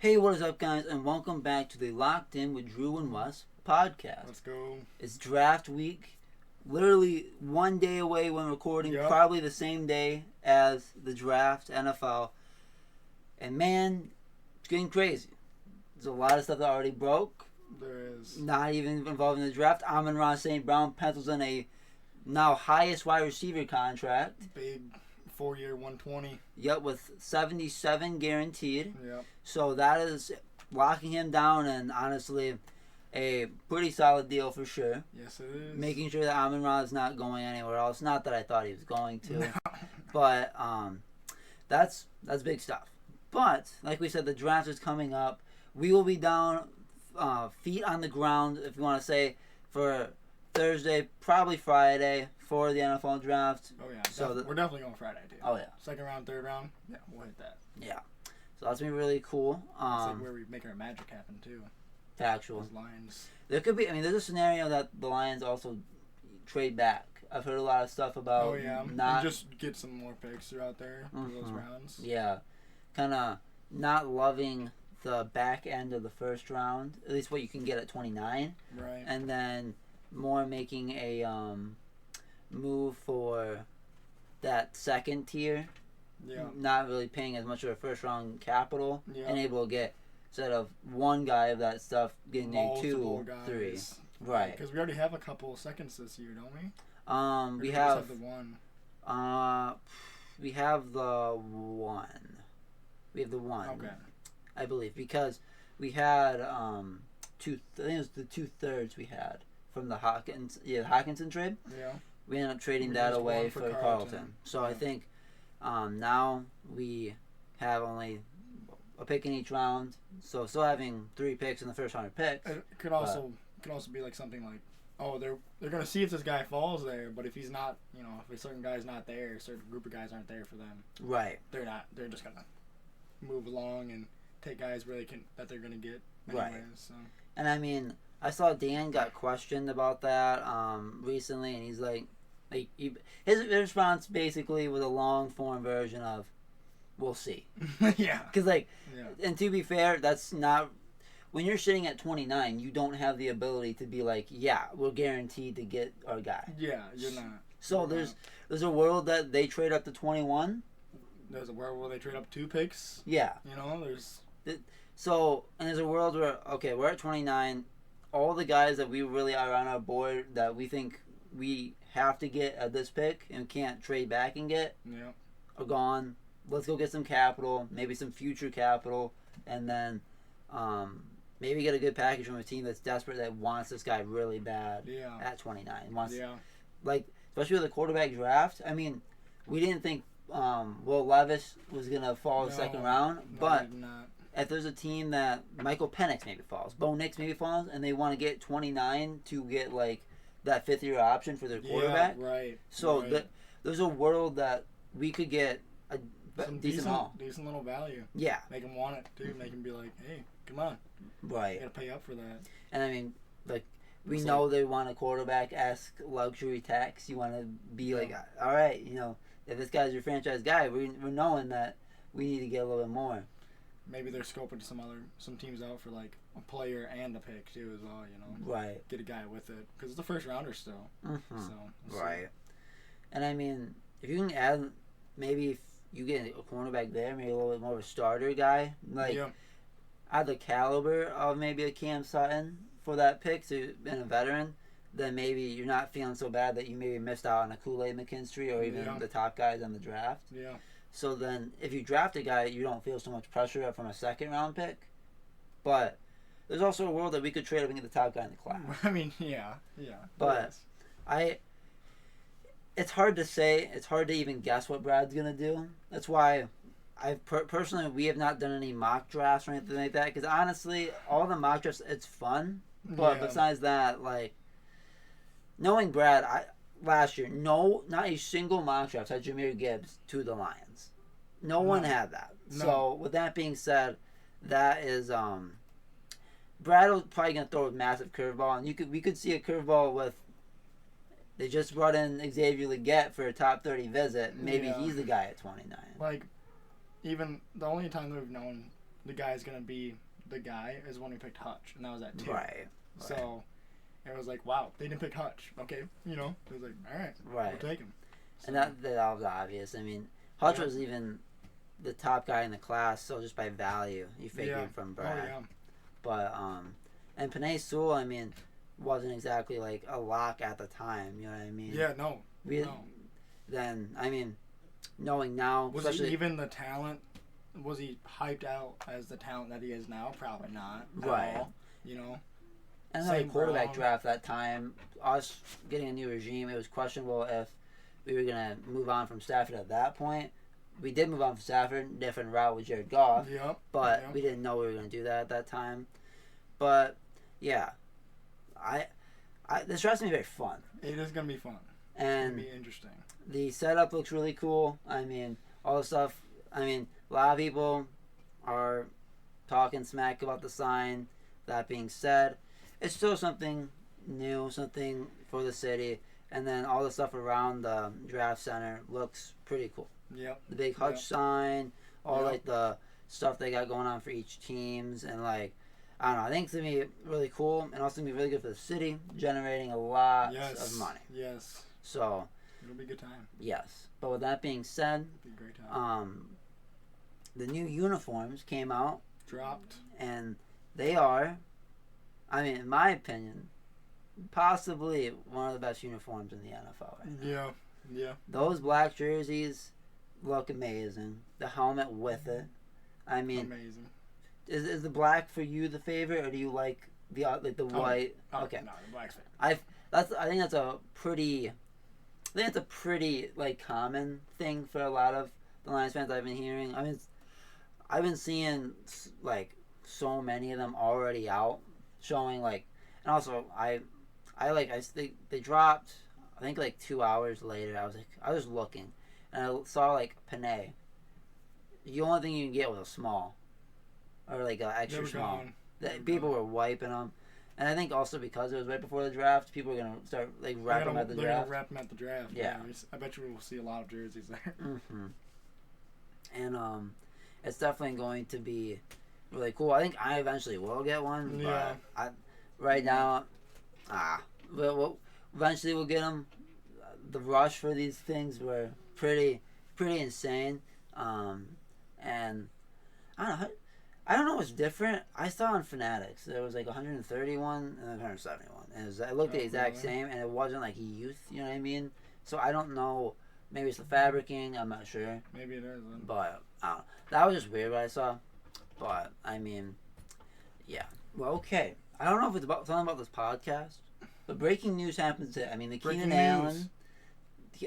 Hey, what is up, guys, and welcome back to the Locked In with Drew and Wes podcast. Let's go. It's draft week, literally one day away when recording, probably the same day as the draft, NFL. And man, it's getting crazy. There's a lot of stuff that already broke. There is. Not even involved in the draft. Amon-Ra St. Brown pencils in a now highest wide receiver contract. Big 4-year 120. Yep, with 77 guaranteed. Yep. So that is locking him down, and honestly, a pretty solid deal for sure. Yes, it is. Making sure that Amon-Ra is not going anywhere else. Not that I thought he was going to, but that's big stuff. But like we said, the draft is coming up. We will be down, feet on the ground, if you want to say, for Thursday, probably Friday for the NFL draft. Oh yeah, so we're definitely going Friday too. Oh yeah. Second round, third round. Yeah, we'll hit that. Yeah. So that's gonna be really cool. It's like where we make our magic happen too. Factual. Those Lions. There could be. I mean, there's a scenario that the Lions also trade back. I've heard a lot of stuff about. Oh yeah. Not and just get some more picks throughout there for those rounds. Yeah, kind of not loving the back end of the first round. At least what you can get at 29. Right. And then more making a move for that second tier. Yeah. Not really paying as much of a first round capital, Yeah. and able to get, instead of one guy of that stuff, getting Multiple a 2, guys. 3. Right. Because we already have a couple seconds this year, don't we? Or We do have the one. we have the one. We have the one. Okay. I believe, because we had I think it was the 2/3 we had from the Hawkinson trade. Yeah. We ended up trading that away for Carlton. So I think now we have only a pick in each round. So still having 3 picks in the first 100 picks. It could also be like something like, oh, they're gonna see if this guy falls there, but if he's not, if a certain guy's not there, a certain group of guys aren't there for them. Right. They're not. They're just gonna move along and take guys where that they're gonna get anyways. Right. So. And I mean, I saw Dan got questioned about that recently, and he's like his response basically was a long form version of, "We'll see." Yeah. Because and to be fair, that's not, when you're sitting at 29, you don't have the ability to be like, "Yeah, we're guaranteed to get our guy." Yeah, you're not. So there's a world that they trade up to 21. There's a world where they trade up 2 picks. Yeah. There's. So, and there's a world where, okay, we're at 29. All the guys that we really are on our board that we think we have to get at this pick and can't trade back and get are gone. Let's go get some capital, maybe some future capital, and then maybe get a good package from a team that's desperate, that wants this guy really bad at 29. Especially with the quarterback draft. I mean, we didn't think Will Levis was going to fall the second round, but if there's a team that Michael Penix maybe falls, Bo Nix maybe falls, and they want to get 29 to get that 5th-year option for their quarterback. Yeah, right. So there's a world that we could get a decent haul. Decent little value. Yeah. Make them want it, too. Make them be like, hey, come on. Right. You got to pay up for that. And I mean, we know they want a quarterback-esque luxury tax. You want to be all right, if this guy's your franchise guy, we're knowing that we need to get a little bit more. Maybe they're scoping some teams out for a player and a pick too as well. Right. Get a guy with it because it's the first rounder still. Mm-hmm. So right. And I mean, if you can add, maybe if you get a cornerback there, maybe a little bit more of a starter guy, add the caliber of maybe a Cam Sutton for that pick, and a veteran, then maybe you're not feeling so bad that you maybe missed out on a Kool-Aid McKinstry or even the top guys in the draft. Yeah. So then, if you draft a guy, you don't feel so much pressure from a second-round pick. But there's also a world that we could trade up and get the top guy in the class. I mean, yeah. But it's hard to say. It's hard to even guess what Brad's gonna do. That's why personally, we have not done any mock drafts or anything like that. Because honestly, all the mock drafts, it's fun. But besides that, knowing Brad, last year, not a single mock draft had Jahmyr Gibbs to the Lions. No one had that. No. So with that being said, that is Brad was probably gonna throw a massive curveball, and we could see a curveball with, they just brought in Xavier Legette for a top 30 visit. Maybe he's the guy at 29. Even the only time we've known the guy's gonna be the guy is when we picked Hutch, and that was at 2. Right. So it was like, wow, they didn't pick Hutch. Okay, it was like, all right, we'll take him. So, and that was obvious. I mean, Hutch was even the top guy in the class, so just by value, you figured from Brad. Oh, yeah. But and Penei Sewell, I mean, wasn't exactly like a lock at the time. You know what I mean? Yeah, no. Then I mean, knowing now, was he even the talent? Was he hyped out as the talent that he is now? Probably not. Right. All, And then the quarterback draft that time, us getting a new regime, it was questionable if we were gonna move on from Stafford at that point. We did move on from Stafford, different route with Jared Goff. Yep. But we didn't know we were gonna do that at that time. But yeah, this draft's gonna be very fun. It is gonna be fun. And it's gonna be interesting. The setup looks really cool. I mean, all the stuff. I mean, a lot of people are talking smack about the sign. That being said, it's still something new, something for the city. And then all the stuff around the draft center looks pretty cool. Yep. The big Hutch sign, all like the stuff they got going on for each teams, and like, I don't know, I think it's gonna be really cool and also gonna be really good for the city, generating a lot of money. Yes. So it'll be a good time. Yes. But with that being said, it'll be a great time. The new uniforms came out. Dropped. And they are, I mean, in my opinion, possibly one of the best uniforms in the NFL right now. Yeah. Those black jerseys look amazing. The helmet with it. I mean, amazing. Is the black for you the favorite, or do you like the white? Okay. No, the black's favorite. I think that's a pretty like common thing for a lot of the Lions fans I've been hearing. I mean, I've been seeing like so many of them already out showing like, and also they dropped. I think like 2 hours later, I was looking, and I saw like Penei. The only thing you can get was a small, or like an extra small. People were wiping them, and I think also because it was right before the draft, people were gonna start like wrapping them at the draft. They're gonna wrap them at the draft. Yeah. I bet you we'll see a lot of jerseys there. Mm-hmm. And it's definitely going to be really cool. I think I eventually will get one. Yeah. But right now, eventually we'll get them. The rush for these things were pretty insane. And I don't know what's different. I saw on Fanatics there was like 131 and 171, and it looked the exact same, and it wasn't like youth. You know what I mean? So I don't know. Maybe it's the fabricing. I'm not sure. Maybe it is. But I don't know. That was just weird what I saw. But I mean, yeah. Well, okay. I don't know if it's something about this podcast, but breaking news happens today. I mean, the Keenan Allen,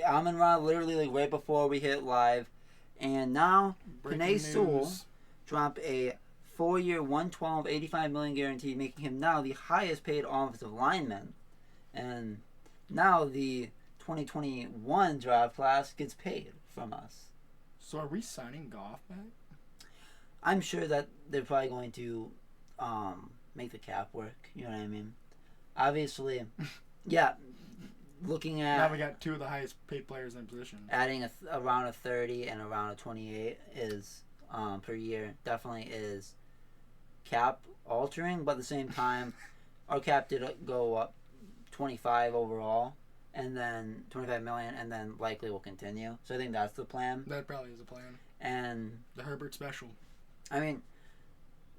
Amon-Ra, literally like right before we hit live, and now Penei Sewell dropped a 4-year, $112, $85 million guarantee, making him now the highest paid offensive lineman, and now the 2021 draft class gets paid from us. So are we signing Goff back? I'm sure that they're probably going to make the cap work. You know what I mean? Obviously, yeah. Looking at now we got two of the highest paid players in position. Adding around a 30 and around a 28 is per year definitely is cap altering, but at the same time, our cap did go up 25 overall, and then 25 million, and then likely will continue. So I think that's the plan. That probably is the plan. And the Herbert special. I mean,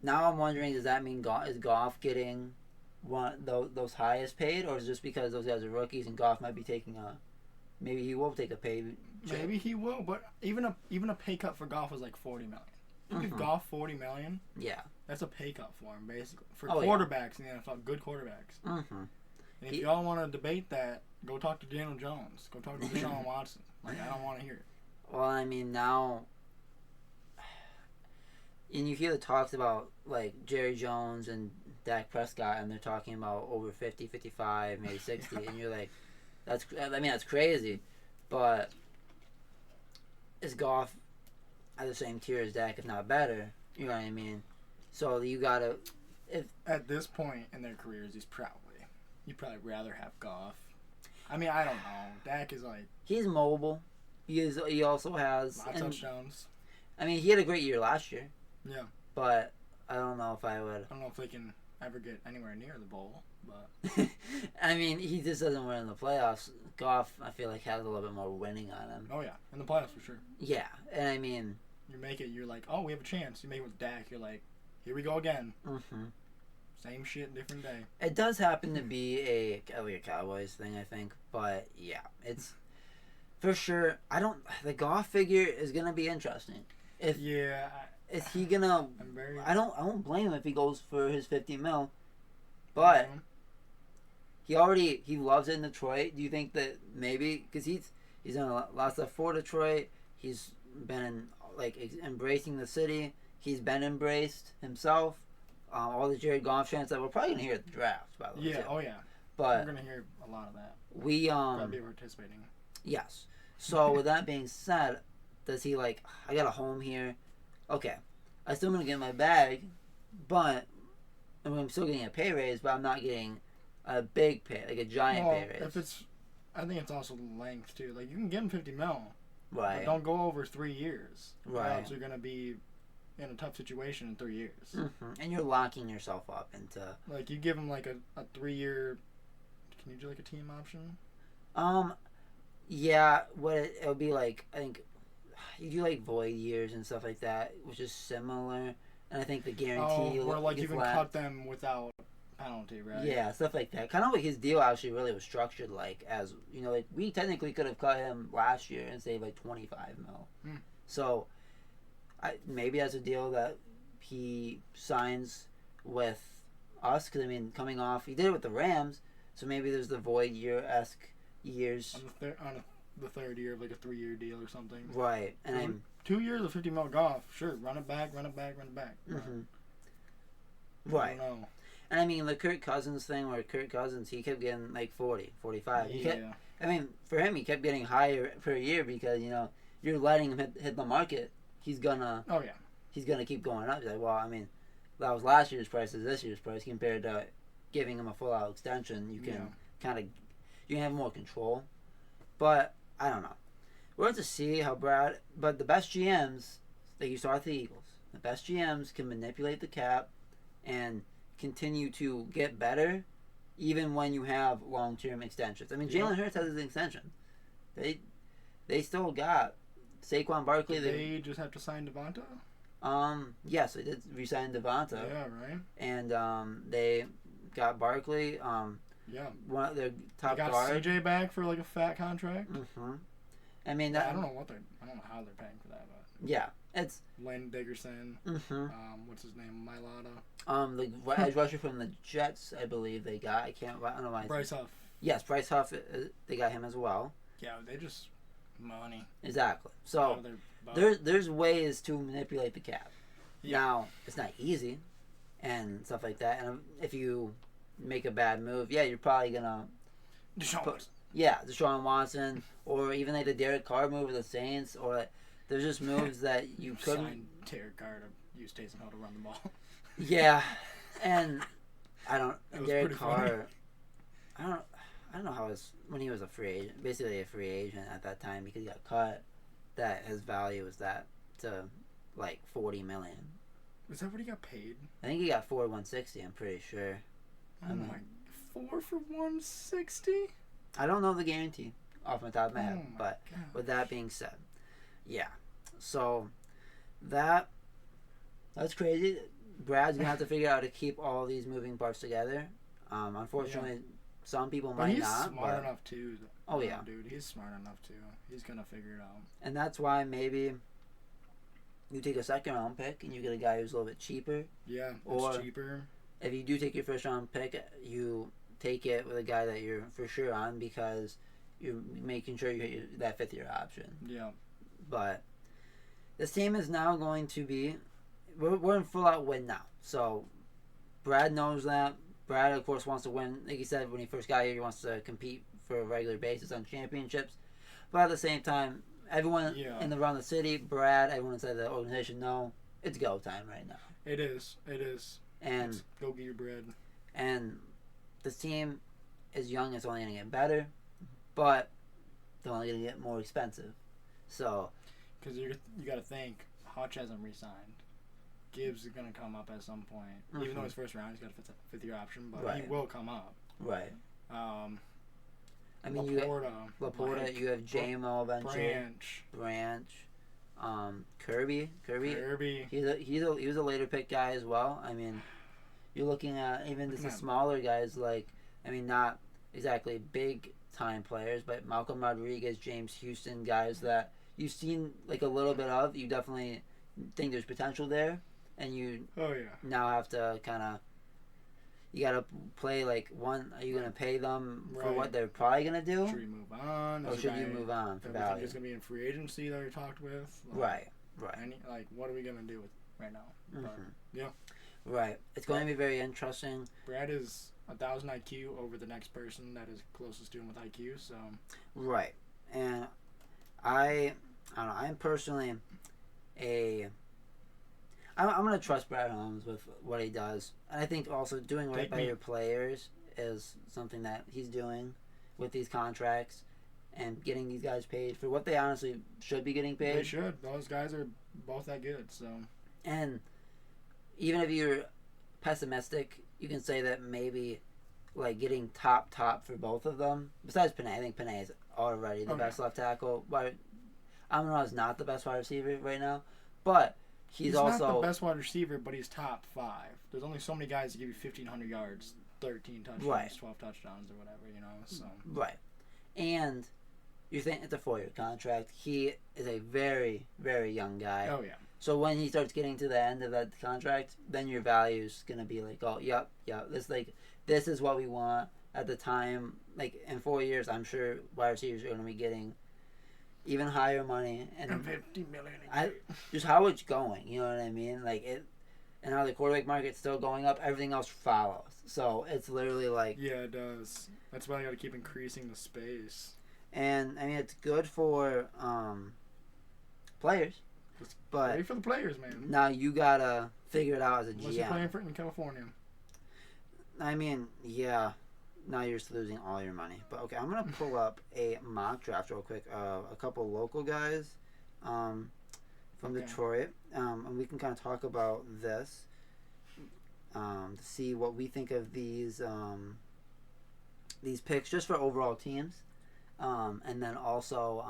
now I'm wondering, does that mean is Goff getting those highest paid, or is it just because those guys are rookies and Goff might be taking maybe he will take a pay? Maybe he will, but even a pay cut for Goff was like $40 million. You give Goff $40 million. Yeah, that's a pay cut for him basically for quarterbacks in the NFL, good quarterbacks. Mm-hmm. And if y'all want to debate that, go talk to Daniel Jones. Go talk to Deshaun Watson. Like, I don't want to hear it. Well, I mean, now, and you hear the talks about like Jerry Jones and Dak Prescott, and they're talking about over 50, 55, maybe 60, and you're like, that's crazy, but is Goff at the same tier as Dak, if not better? You know what I mean? So you gotta, at this point in their careers, you'd probably rather have Goff. I mean, I don't know. Dak is like, he's mobile. He also has touchdowns. I mean, he had a great year last year. Yeah. but I don't know if I would. I don't know if they can ever get anywhere near the bowl, but I mean, he just doesn't win in the playoffs. Goff, I feel like, has a little bit more winning on him. Oh yeah, in the playoffs for sure. Yeah, and I mean, you make it, you're like, oh, we have a chance. You make it with Dak, you're like, here we go again. Mm-hmm. Same shit, different day. It does happen to be a Cowboys thing, I think, but yeah, it's for sure. The Goff figure is gonna be interesting. Is he gonna? I don't blame him if he goes for his 50 mil, but he loves it in Detroit. Do you think that maybe because he's done a lot of stuff for Detroit, he's been embracing the city. He's been embraced himself. All the Jared Goff chants that we're probably gonna hear at the draft, by the way. Yeah, too. Oh yeah. But we're gonna hear a lot of that. We gotta be participating. Yes. So with that being said, does he I got a home here? Okay, I still gonna get my bag, but I'm still getting a pay raise, but I'm not getting a big pay, a giant pay raise. I think it's also length too. You can give him 50 mil, right? But don't go over 3 years, right? Else you're gonna be in a tough situation in 3 years. Mm-hmm. And you're locking yourself up into you give him a 3-year. Can you do a team option? Yeah. It'll be I think you do void years and stuff like that, which is similar. And I think the guarantee. Where you can cut them without penalty, right? Yeah, stuff like that. Kind of his deal actually really was structured as we technically could have cut him last year and saved 25 mil. So. Maybe that's a deal that he signs with us because coming off he did it with the Rams, so maybe there's the void year-esque years on the third year of a 3-year deal or something. Right, and 2 years of 50 mil Goff, sure, run it back. Mm-hmm. Right. I don't know. And the Kirk Cousins thing, where Kirk Cousins he kept getting 40, 45. Yeah. For him he kept getting higher per year because you're letting him hit the market. He's gonna keep going up. He's that was last year's price is this year's price compared to giving him a full out extension. You can you can have more control. But I don't know. We'll have to see how but the best GMs, like you saw with the Eagles, the best GMs can manipulate the cap and continue to get better even when you have long term extensions. Jalen Hurts has his extension. They still got Saquon Barkley. They just have to sign Devonta? Yes, they did resign Devonta. Yeah, right. And they got Barkley. Yeah. One of their top guards. They got CJ back for a fat contract. Mm-hmm. I don't know I don't know how they're paying for that, but yeah, it's Len Dickerson. Mm-hmm. What's his name? Mailata. The edge rusher from the Jets, I believe they got. I don't know why. Bryce Huff. Yes, Bryce Huff. They got him as well. Yeah, they just. Money. Exactly. So there's ways to manipulate the cap. Yeah. Now it's not easy, and stuff like that. And if you make a bad move, you're probably gonna. Deshaun Watson, or even the Derek Carr move with the Saints, or there's just moves that you couldn't. Sign Derek Carr to use Taysom Hill to run the ball. Yeah, and Derek Carr. I don't know how when he was a free agent, basically a free agent at that time because he got cut, that his value was that to $40 million. Is that what he got paid? I think he got $160. I'm pretty sure. Oh my, $4 for $160? I don't know the guarantee off my top of my head, but with that being said, yeah. So that's crazy. Brad's gonna have to figure out how to keep all these moving parts together. Unfortunately. Yeah. Some people might not. He's smart enough too. Oh yeah, dude, he's smart enough too. He's gonna figure it out. And that's why maybe you take a second round pick and you get a guy who's a little bit cheaper. Yeah, or cheaper. If you do take your first round pick, you take it with a guy that you're for sure on because you're making sure you hit that 5th-year option. Yeah. But this team is now going to be we're in full out win now. So Brad knows that. Brad, of course, wants to win. Like he said, when he first got here, he wants to compete for a regular basis on championships. But at the same time, everyone around the city, Brad, everyone inside the organization know it's go time right now. It is. And let's go get your bread. And this team is young. It's only going to get better. But they're only going to get more expensive. So. Because you got to think, Hutch hasn't re-signed. Gibbs is gonna come up at some point. Even though his first round, he's got a fifth-year option, but he will come up. Right. I mean, Laporta, you have J-Mo eventually. Branch. Kirby. He was a later pick guy as well. I mean, you're looking at even just the smaller guys like, I mean, not exactly big time players, but Malcolm Rodriguez, James Houston, guys that you've seen like a little bit of. You definitely think there's potential there, and you now have to kind of. You gotta play like one. Are you gonna pay them for what they're probably gonna do? Should we move on? Or should you move on for value? There's gonna be in free agency that we talked with. Right. What are we gonna do with right now? Yeah. Right. It's going to be very interesting. Brad is 1,000 IQ over the next person that is closest to him with IQ. So. Right, and I don't know. I'm personally I'm going to trust Brad Holmes with what he does. And I think also doing right by your players is something that he's doing with these contracts and getting these guys paid for what they honestly should be getting paid. They should. Those guys are both that good. So. And even if you're pessimistic, you can say that maybe like getting top for both of them. Besides Penei, I think Penei is already the best left tackle. Amon-Ra is not the best wide receiver right now, but He's also not the best wide receiver, but he's top 5. There's only so many guys that give you 1,500 yards, 13 touchdowns, 12 touchdowns, or whatever, you know. So. Right. And you think it's a 4-year contract. He is a very, very young guy. Oh, yeah. So when he starts getting to the end of that contract, then your value is going to be like, oh, yep. This is what we want at the time. Like, in 4 years, I'm sure wide receivers are going to be getting even higher money and $50 million. Just how it's going, you know what I mean? Like it, and how the quarterback market's still going up. Everything else follows. So it's literally like it does. That's why I got to keep increasing the space. And I mean, it's good for players, but great for the players, man. Now you gotta figure it out as a GM. Unless you're playing for it in California. I mean, yeah. Now you're just losing all your money. But okay, I'm going to pull up a mock draft real quick of a couple local guys from Detroit. And we can kind of talk about this to see what we think of these picks just for overall teams. And then also...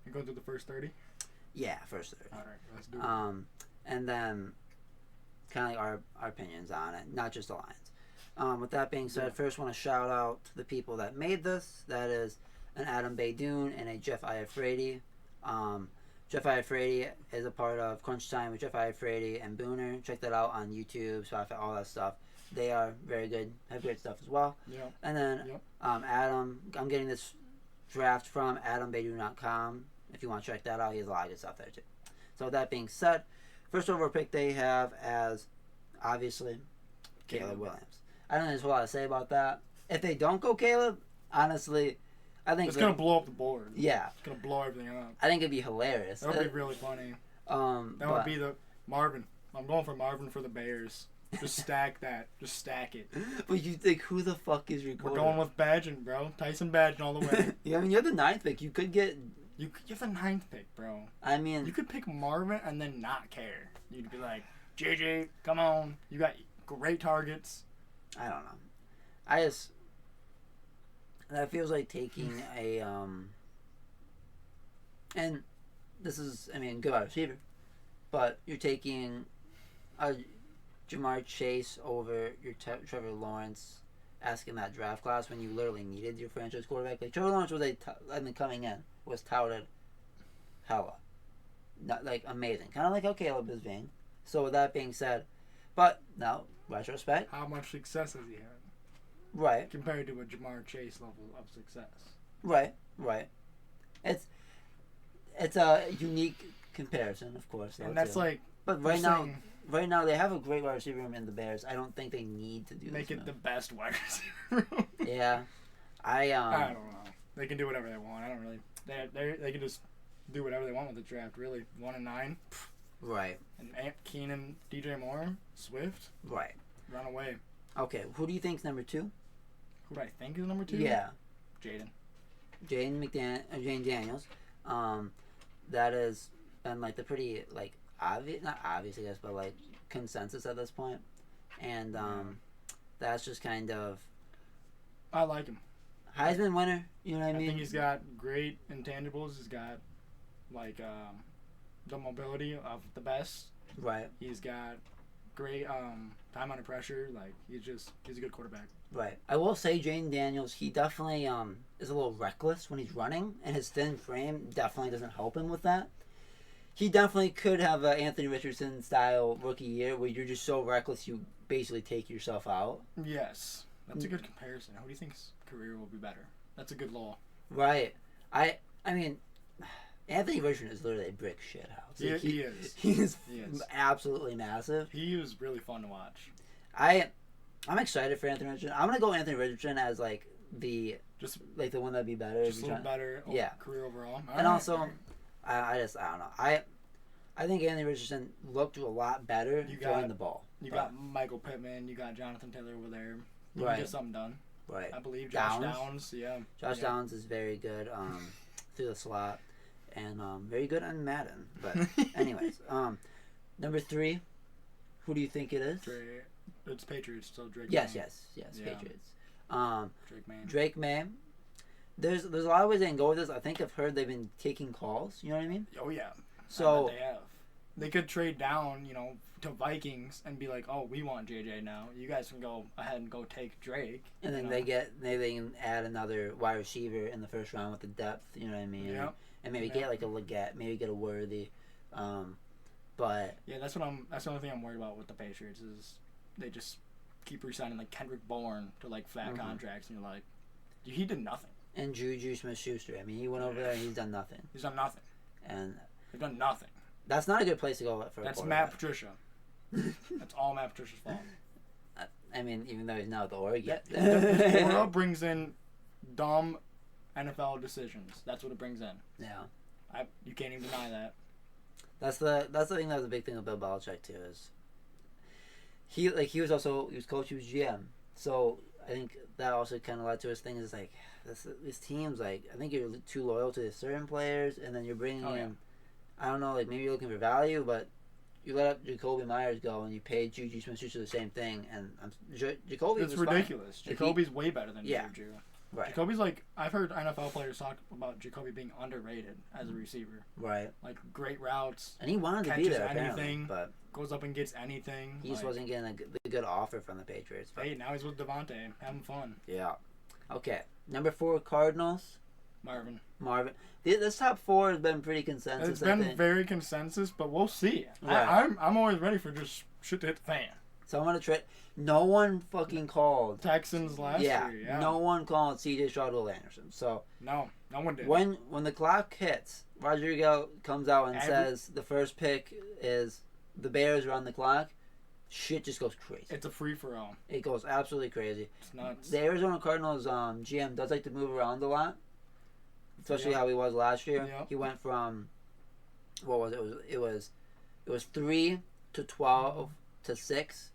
you go through the first 30? Yeah, first 30. All right, let's do it. And then kind of like our opinions on it, not just the lines. With that being said, first want to shout out to the people that made this. That is an Adam Baydoun and a Jeff Iafredi. Jeff Iafredi is a part of Crunch Time with Jeff Iafredi and Booner. Check that out on YouTube, Spotify, all that stuff. They are very good, have great stuff as well. Yep. And then Adam, I'm getting this draft from adambaydoun.com. If you want to check that out, he has a lot of good stuff there too. So with that being said, first overall pick they have as, obviously, Caleb Williams. I don't think there's a lot to say about that. If they don't go Caleb, honestly, I think it's gonna blow up the board. Yeah, it's gonna blow everything up. I think it'd be hilarious. That would be really funny. That would be the Marvin. I'm going for Marvin for the Bears. Just stack that. Just stack it. But you think who the fuck is your quarterback? We're going with Badgen, bro. Tyson Badgen all the way. Yeah, I mean you're the 9th pick. You could get. You're the 9th pick, bro. I mean, you could pick Marvin and then not care. You'd be like, JJ, come on. You got great targets. I don't know. That feels like taking a, and this is, I mean, good wide receiver, but you're taking a Jamar Chase over your Trevor Lawrence, asking that draft class when you literally needed your franchise quarterback. Like, Trevor Lawrence was coming in, was touted hella. Not, like, amazing. Kind of like how Caleb is being. So with that being said, but now, retrospect. How much success has he had? Right. Compared to a Jamar Chase level of success. Right. It's a unique comparison, of course. And that's like. But right now they have a great wide receiver room in the Bears. I don't think they need to do make it the best wide receiver room. Yeah, I don't know. They can do whatever they want. I don't really. They can just do whatever they want with the draft. Really, 1 and 9. Right. And Keenan, DJ Moore, Swift. Right. Run away. Okay, who do you think's number 2? Who do I think is number 2? Yeah. Jaden Daniels. That has been like the pretty like obvious, not obvious I guess, but like consensus at this point, and that's just kind of. I like him. Heisman winner, you know what I mean? I think he's got great intangibles. He's got like the mobility of the best. Right. He's got great time under pressure. Like he's a good quarterback. Right. I will say Jaden Daniels, he definitely is a little reckless when he's running, and his thin frame definitely doesn't help him with that. He definitely could have an Anthony Richardson style rookie year where you're just so reckless you basically take yourself out. Yes. That's a good comparison. Who do you think's career will be better? That's a good law. Right. I mean, Anthony Richardson is literally a brick shit house. Like, he is. He is absolutely massive. He was really fun to watch. I'm excited for Anthony Richardson. I'm gonna go Anthony Richardson as like the one that'd be better. Just a little better. Career overall. And also, I don't know. I think Anthony Richardson looked a lot better throwing the ball. You got Michael Pittman. You got Jonathan Taylor over there. You can get something done. Right. I believe Josh Downs. Yeah. Josh Downs is very good through the slot, and very good on Madden. But anyways, number 3, who do you think it is? It's Patriots. So Drake. Yes, May. yes, Yeah. Patriots. Drake May. There's a lot of ways they can go with this. I think I've heard they've been taking calls. You know what I mean? Oh yeah. So they have. They could trade down, to Vikings and be like, "Oh, we want JJ now. You guys can go ahead and go take Drake." And then they can add another wide receiver in the first round with the depth. You know what I mean? Yeah. And maybe get like a Leggett, maybe get a Worthy. But yeah, that's the only thing I'm worried about with the Patriots is they just keep re-signing like Kendrick Bourne to like fat contracts, and you're like, he did nothing. And Juju Smith-Schuster. I mean, he went over there and he's done nothing. He's done nothing. And they've done nothing. That's not a good place to go for. That's Matt Patricia. That's all Matt Patricia's fault. I mean, even though he's not with the Oregon. Florida brings in dumb NFL decisions. That's what it brings in. Yeah. You can't even deny that. That's the thing that was a big thing with Bill Belichick too is he was coach, he was GM. So I think that also kind of led to his thing is like this team's like I think you're too loyal to certain players and then you're bringing in I don't know like maybe you're looking for value but you let up Jacoby Myers go and you paid Juju Smith-Schuster the same thing and Jacoby was ridiculous. Fine. Jacoby's way better than Juju. Right. Jacoby's like I've heard NFL players talk about Jacoby being underrated as a receiver. Right. Like great routes. And he wanted to be there apparently, but goes up and gets anything. He just wasn't getting the good offer from the Patriots. But. Hey, now he's with Devontae, having fun. Yeah. Okay. Number 4, Cardinals. Marvin. This top 4 has been pretty consensus. It's been very consensus, but we'll see. Right. I'm always ready for just shit to hit the fan. So I'm gonna trade. No one fucking called Texans last year. Yeah. No one called C.J. Stroud Anderson. So no one did. When the clock hits, Rodrigo comes out and says the first pick is the Bears are on the clock. Shit just goes crazy. It's a free for all. It goes absolutely crazy. It's nuts. The Arizona Cardinals GM does like to move around a lot, especially how he was last year. Yep. He went from what was it? It was 3 to 12 to 6.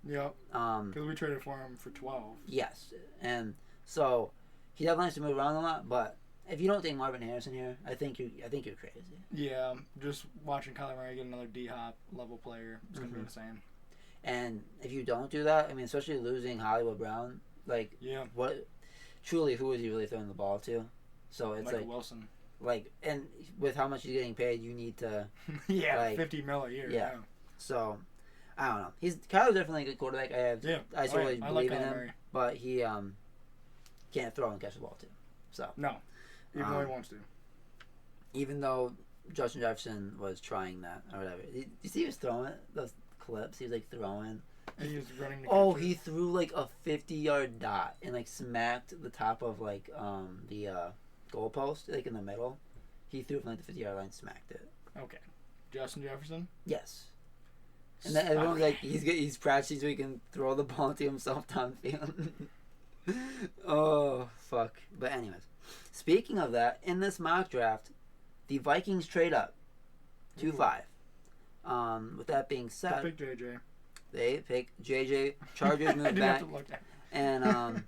Yep. Because we traded for him for 12. Yes, and so he definitely has to move around a lot. But if you don't take Marvin Harrison here, I think you're crazy. Yeah, just watching Kyler Murray get another D-Hop level player is gonna be insane. And if you don't do that, I mean, especially losing Hollywood Brown, like what? Truly, who is he really throwing the ball to? So it's Michael Wilson. Like, and with how much he's getting paid, you need to. $50 million a year. Yeah. So. I don't know. Kyler's definitely a good quarterback. I totally believe in him, Murray. But he can't throw and catch the ball too. So no, even though he wants to. Even though Justin Jefferson was trying that or whatever. You see, he was throwing those clips. He was like throwing. And he was running. He threw like a 50-yard dot and like smacked the top of like the goalpost like in the middle. He threw it from like the 50-yard line, smacked it. Okay, Justin Jefferson. Yes. And then everyone's like, he's practicing so he can throw the ball to himself downfield. Oh, fuck. But anyways, speaking of that, in this mock draft, the Vikings trade up 2-5. With that being said, they pick JJ. They pick JJ. Chargers move back. And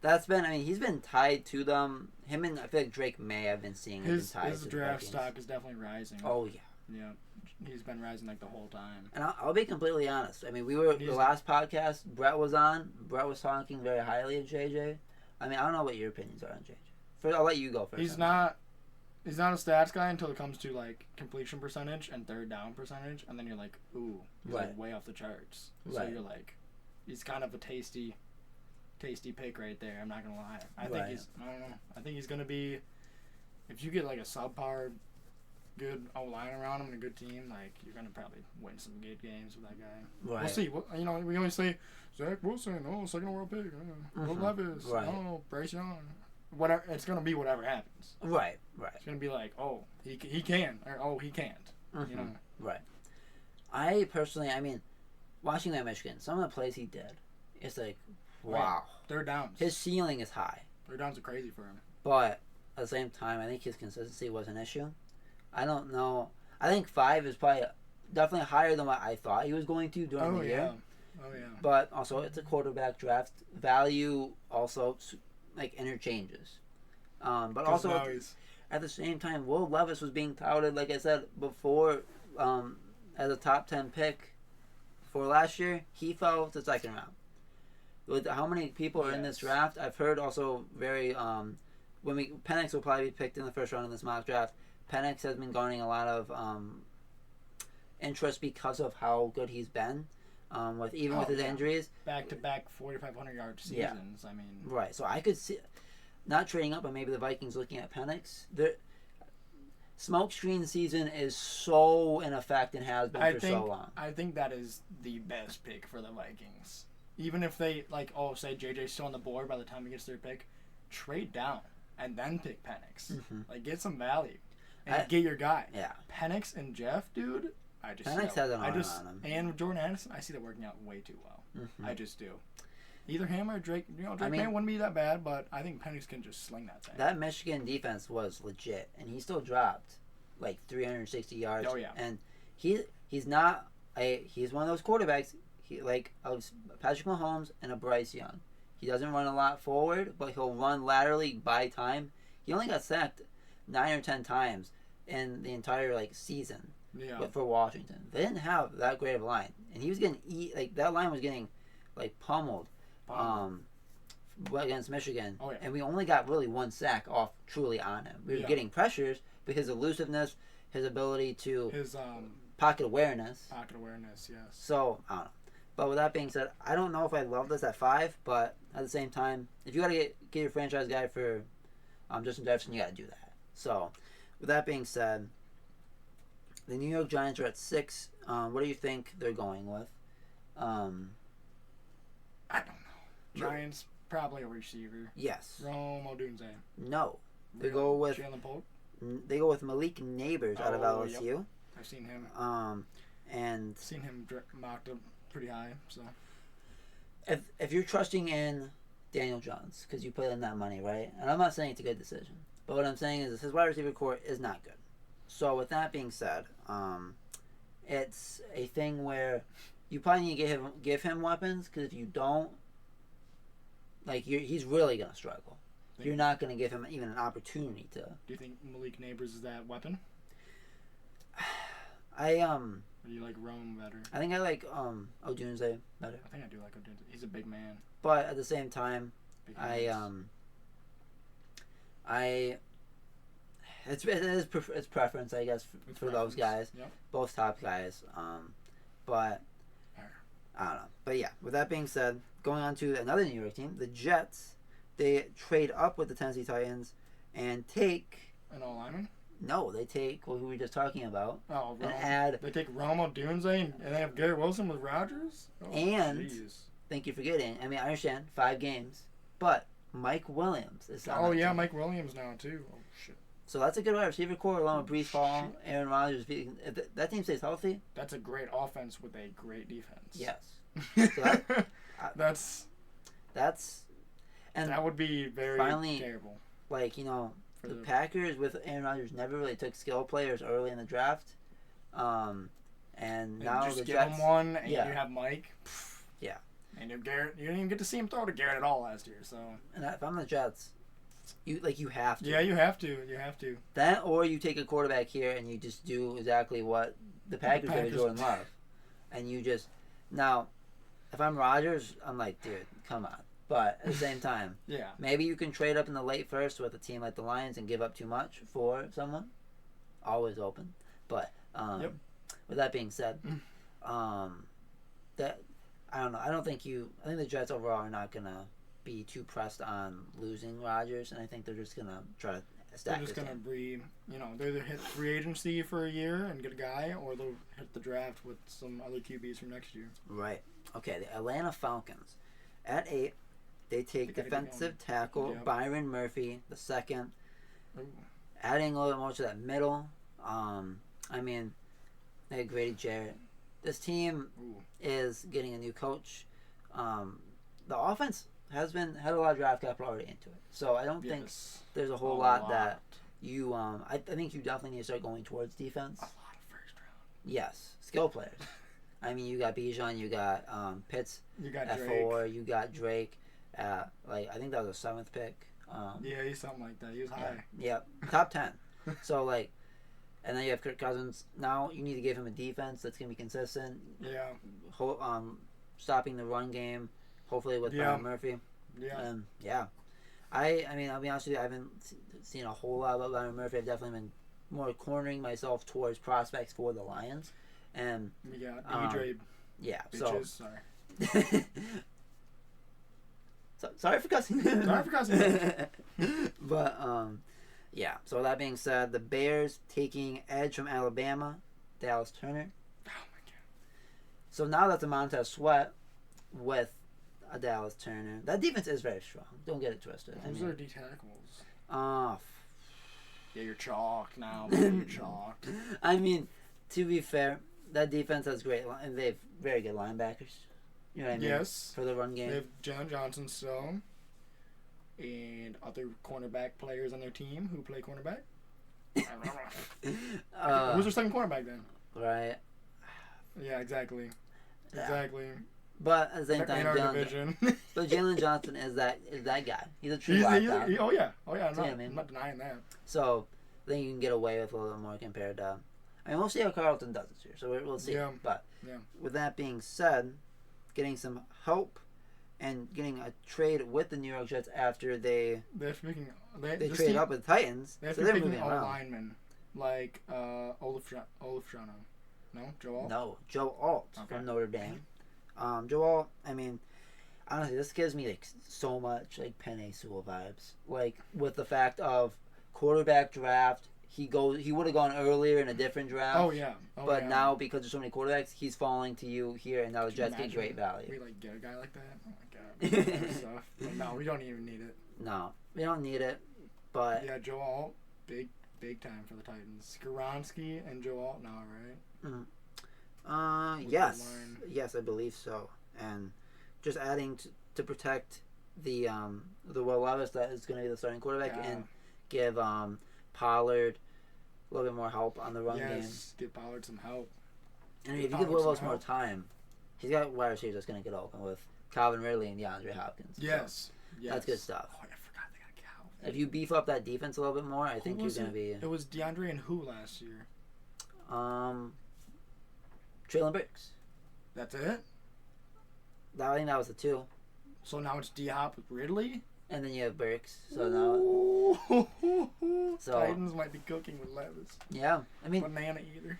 that's been, I mean, he's been tied to them. I feel like Drake May, I've been seeing. His draft stock is definitely rising. Oh, yeah. Yeah. he's been rising like the whole time. And I'll be completely honest. I mean, the last podcast Brett was on. Brett was talking very highly of JJ. I mean, I don't know what your opinions are on JJ. First, I'll let you go first. He's not a stats guy until it comes to like completion percentage and third down percentage, and then you're like, ooh, he's like way off the charts. So you're like, he's kind of a tasty pick right there. I'm not gonna lie. I don't know. I think he's gonna be, if you get like a subpar, good O-line around him and a good team, like you're gonna probably win some good games with that guy. Right. We'll see. You know, we always say Zach Wilson, second overall pick. Will Levis, Bryce Young. Whatever, it's gonna be whatever happens. Right. It's gonna be like, oh, he can, or oh, he can't. You know. Right. I personally, I mean, watching that Michigan, some of the plays he did, it's like, wow. Right. Third downs. His ceiling is high. Third downs are crazy for him. But at the same time, I think his consistency was an issue. I don't know. I think 5 is probably definitely higher than what I thought he was going to during the year. Oh yeah. But also, it's a quarterback draft. Value also like interchanges. But also at the same time, Will Levis was being touted, like I said before, as a top 10 pick for last year. He fell to the second round. With how many people are in this draft, I've heard also very Penix will probably be picked in the first round in this mock draft. Penix has been garnering a lot of interest because of how good he's been. With his injuries, back-to-back 4,500 yard seasons. I mean, right. So I could see not trading up, but maybe the Vikings looking at Penix. The smokescreen season is so in effect and has been so long. I think that is the best pick for the Vikings. Even if they say JJ's still on the board by the time he gets their pick, trade down and then pick Penix. Like get some value and get your guy. Yeah, Penix and Jeff, dude. Penix has an arm on him. And Jordan Addison, I see that working out way too well. I just do. Either him or Drake. You know, Drake May wouldn't be that bad, but I think Penix can just sling that thing. That Michigan defense was legit, and he still dropped like 360 yards. Oh yeah. And he's one of those quarterbacks. He like Patrick Mahomes and a Bryce Young. He doesn't run a lot forward, but he'll run laterally by time. He only got sacked 9 or 10 times in the entire season. Yeah. But for Washington, they didn't have that great of a line, and he was getting that line was getting pummeled against Michigan. Oh, yeah. And we only got really 1 sack off truly on him. We were getting pressures because his elusiveness, his ability to pocket awareness. Pocket awareness, yes. So I don't know. But with that being said, I don't know if I love this at 5, but at the same time, if you got to get your franchise guy for Justin Jefferson, you got to do that. So with that being said, the New York Giants are at 6. What do you think they're going with? I don't know. Giants, probably a receiver. Yes. Rome Odunze. No. They go with Jalen Polk. They go with Malik Neighbors out of LSU. Yep. I've seen him. And seen him mocked up pretty high. So if you're trusting in Daniel Jones because you put in that money, right? And I'm not saying it's a good decision, but what I'm saying is his wide receiver core is not good. So with that being said, it's a thing where you probably need to give him weapons, because if you don't, he's really gonna struggle. You're not gonna give him even an opportunity to. Do you think Malik Neighbors is that weapon? Or do you like Rome better? I think I like Odunze better. I think I do like Odunze. He's a big man. But at the same time, it's preference, I guess, for those guys. Yep. Both top guys. But I don't know. But yeah, with that being said, going on to another New York team, the Jets, they trade up with the Tennessee Titans and take an O-lineman. No, they take who we were just talking about. Oh, and they take Rome Odunze and they have Garrett Wilson with Rodgers. Oh, and thank you for forgetting. I mean, I understand 5 games, but Mike Williams is on. Oh yeah, Mike Williams now too. Oh shit. So that's a good wide receiver core along with Breece Hall, Aaron Rodgers. If that team stays healthy, that's a great offense with a great defense. Yes. So that would be very terrible. The Packers with Aaron Rodgers never really took skill players early in the draft, and now just the give Jets, him one, and you have Mike. Yeah. And Garrett, you didn't even get to see him throw to Garrett at all last year. So. And if I'm the Jets, you have to. Yeah, you have to. You have to. That, or you take a quarterback here and you just do exactly what the Packers gave Jordan Love, and you just now, if I'm Rodgers, I'm like, dude, come on. But at the same time, yeah, maybe you can trade up in the late first with a team like the Lions and give up too much for someone. Always open, but with that being said, that I don't know. I think the Jets overall are not gonna be too pressed on losing Rodgers, and I think they're just gonna try to stack. They're just gonna they either hit free agency for a year and get a guy, or they'll hit the draft with some other QBs from next year. Right. Okay. The Atlanta Falcons at 8. They take defensive tackle Byron Murphy the second, adding a little bit more to that middle. I mean, they had Grady Jarrett. This team is getting a new coach. The offense had a lot of draft capital already into it, so I don't think there's a whole lot that you. I think you definitely need to start going towards defense. A lot of first round. Yes, skill players. I mean, you got Bijan, you got Pitts at Drake. 4, you got Drake at I think that was a 7th pick. Yeah, he's something like that. He was high. Yeah, top 10. So and then you have Kirk Cousins. Now you need to give him a defense that's gonna be consistent. Yeah. Stopping the run game, hopefully with Byron Murphy. Yeah. I mean, I'll be honest with you. I haven't seen a whole lot about Byron Murphy. I've definitely been more cornering myself towards prospects for the Lions. And we got E-Trade. Yeah. Bitches, sorry. Sorry for cussing. But yeah. So that being said, the Bears taking edge from Alabama, Dallas Turner. Oh my god. So now that's a Montez Sweat with a Dallas Turner. That defense is very strong. Don't get it twisted. Who's their D tackles? Yeah, you're chalked now. You're chalked. I mean, to be fair, that defense has great and they have very good linebackers. You know what I mean? Yes. For the run game. They have Jalen Johnson still. And other cornerback players on their team who play cornerback. Who's their second cornerback then? Right. Yeah, exactly. Yeah. Exactly. But at the same time, Jalen Johnson is that guy. He's a true lockdown. Oh yeah. I'm not denying that. So I think you can get away with a little more compared to. I mean, we'll see how Carlton does this year. So we'll see. Yeah. But with that being said, getting some help and getting a trade with the New York Jets after they trade up with the Titans. They're picking all linemen like Olafshano. No, Joe Alt? No, Joe Alt from Notre Dame. Joe Alt, I mean, honestly, this gives me so much Penei Sewell vibes. With the fact of quarterback draft, he would have gone earlier in a different draft. Oh yeah. But now because there's so many quarterbacks, he's falling to you here, and now the Jets get great value. We get a guy like that. Oh my god. Stuff. But no, we don't even need it. No, we don't need it. But yeah, Joe Alt, big time for the Titans. Skoronski and Joe Alt now, right? Mm-hmm. Yes, I believe so. And just adding to protect the Will Levis that is going to be the starting quarterback and give Pollard a little bit more help on the run game. Yes, give Pollard some help. And if you give Will Levis more time, he's got wide receivers that's going to get open with Calvin Ridley and DeAndre Hopkins. Yes. That's good stuff. Oh, I forgot they got Calvin. If you beef up that defense a little bit more, I think you're going to be... It was DeAndre and who last year? Traylon Burks. That's it? I think that was the 2. So now it's D-Hop with Ridley? And then you have Burks. So now... Titans might be cooking with Levis. Yeah. I mean... Banana eater.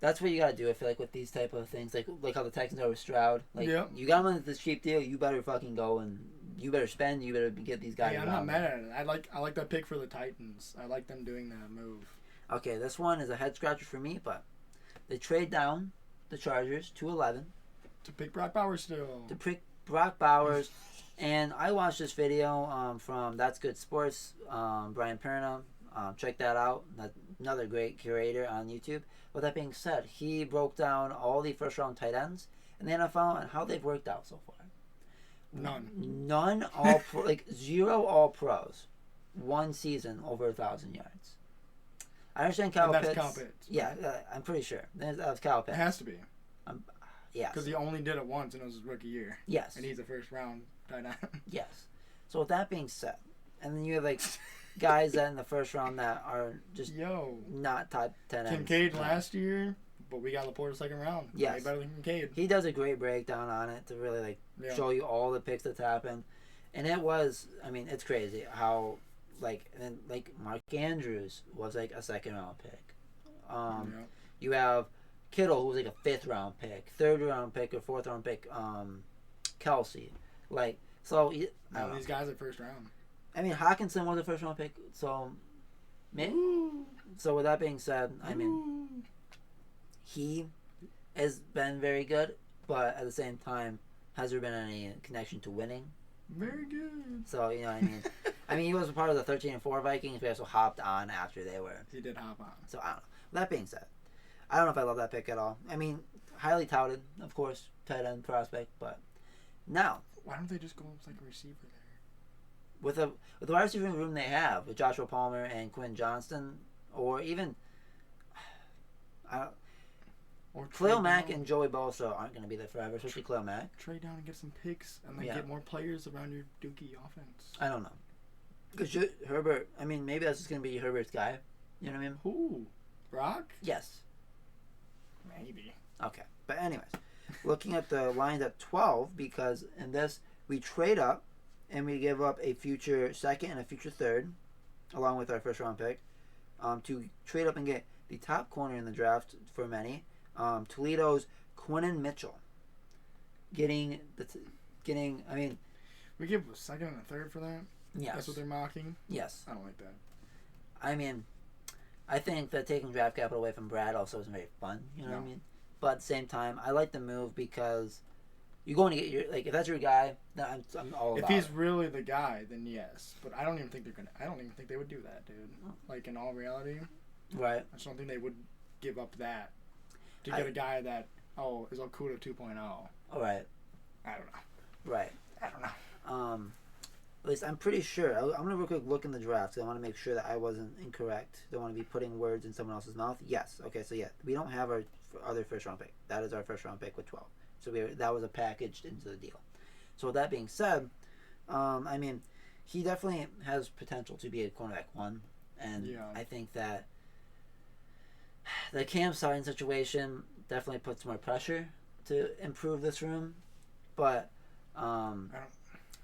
That's what you got to do, I feel like, with these type of things. Like how the Texans are with Stroud. You got him on this cheap deal, you better fucking go and... You better spend, you better get these guys. Hey, I'm not mad at it. I like that pick for the Titans. I like them doing that move. Okay, this one is a head scratcher for me, but they trade down the Chargers to 11 to pick Brock Bowers still. To pick Brock Bowers, and I watched this video from That's Good Sports, Brian Perna. Check that out. That's another great curator on YouTube. With that being said, he broke down all the first round tight ends in the NFL and how they've worked out so far. None all pro, 0 all pros. One season over 1,000 yards. I understand Kyle Pitts. Kyle Pitts. Yeah, I'm pretty sure. That was Kyle Pitts. It has to be. Yes. Because he only did it once and it was his rookie year. Yes. And he's a first round tight end. Yes. So with that being said, and then you have guys that in the first round that are just not top 10 ends. Kincaid last year, but we got Laporte second round. Yes. Way better than Kincaid. He does a great breakdown on it to really show you all the picks that's happened. And it was, it's crazy how, Mark Andrews was a second round pick. You have Kittle, who was a 5th round pick, 3rd round pick, or 4th round pick, Kelsey. These guys are first round. Hawkinson was a 1st round pick, so maybe. So with that being said, he has been very good, but at the same time, has there been any connection to winning? Very good. So, you know what I mean? He was a part of the 13-4 Vikings, but also hopped on after they were. He did hop on. So, I don't know. That being said, I don't know if I love that pick at all. Highly touted, of course, tight end prospect, but now. Why don't they just go with a receiver there? With the wide receiver room they have, with Joshua Palmer and Quinn Johnston, or even Khalil Mack and Joey Bosa aren't going to be there forever, especially Khalil Mack. Trade down and get some picks, and then get more players around your Dookie offense. I don't know. Because Herbert, maybe that's just going to be Herbert's guy. You know what I mean? Who? Brock? Yes. Maybe. Okay. But anyways, looking at the lines at 12, because in this, we trade up, and we give up a future 2nd and a future 3rd, along with our 1st round pick, to trade up and get the top corner in the draft for many. Toledo's Quinnen Mitchell. We give a 2nd and a 3rd for that? Yes. That's what they're mocking? Yes. I don't like that. I think that taking draft capital away from Brad also isn't very fun. You know what I mean? But at the same time, I like the move because you're going to get your if that's your guy, then I'm all about it. If he's really the guy, then yes. But I don't even think they would do that, dude. In all reality, right? I just don't think they would give up that to get a guy that is Okuda 2.0. All right. I don't know. Right. I don't know. At least I'm pretty sure. I'm gonna real quick look in the draft. I want to make sure that I wasn't incorrect. Don't want to be putting words in someone else's mouth. Yes. Okay. So we don't have our other 1st round pick. That is our 1st round pick with 12. So that was a packaged into the deal. So with that being said, he definitely has potential to be a cornerback 1, and I think that the Cam Sutton situation definitely puts more pressure to improve this room, but I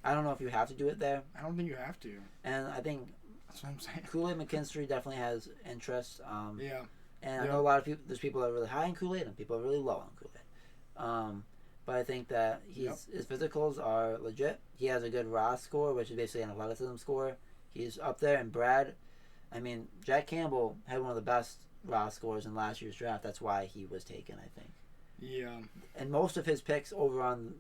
don't know if you have to do it there. I don't think you have to. And I think that's what I'm saying. Kool-Aid McKinstry definitely has interest. Yeah. And I know a lot of people. There's people that are really high in Kool-Aid and people that are really low on Kool-Aid. But I think that his physicals are legit. He has a good raw score, which is basically an athleticism score. He's up there. And Brad, Jack Campbell had one of the best raw scores in last year's draft. That's why he was taken, I think. Yeah. And most of his picks around